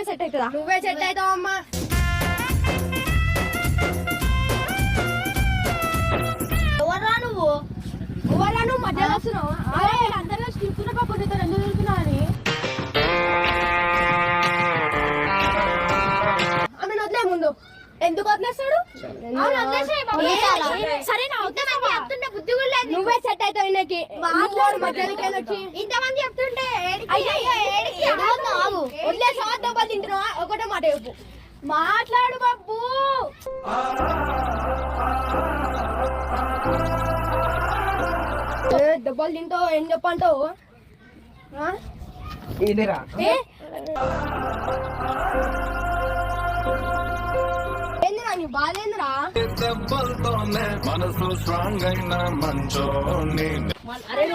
నువ్వే సెట్ అవుతుందా? నువ్వే సెట్ అవుతావు అమ్మా. ఎవర్రా నువ్వు? ఎవరా నువ్వు మధ్యలో వస్తున్నావు? అందరూ చూస్తున్నా పాప ఎందుకు చూస్తున్నావు అని ఆమె వదిలే ముందు. ఎందుకు వదిలేస్తాడు? సరేనా బుద్ధి కూడా లేదు. నువ్వే సెట్ అవుతావు ఈయనకి. మధ్యలోకి వెళ్ళొచ్చి ఇంతమంది చెప్తుంటే వదిలేసా దెబ్బలు తింటున్నావా? ఒకటే మాట చెప్పు. మాట్లాడు బాబు. దెబ్బలు తింటావు ఏం చెప్పంటావు? ఏందిరా నీ బాధ ఏందిరా? మనసు స్ట్రాంగ్ అయిన మంచోని అరే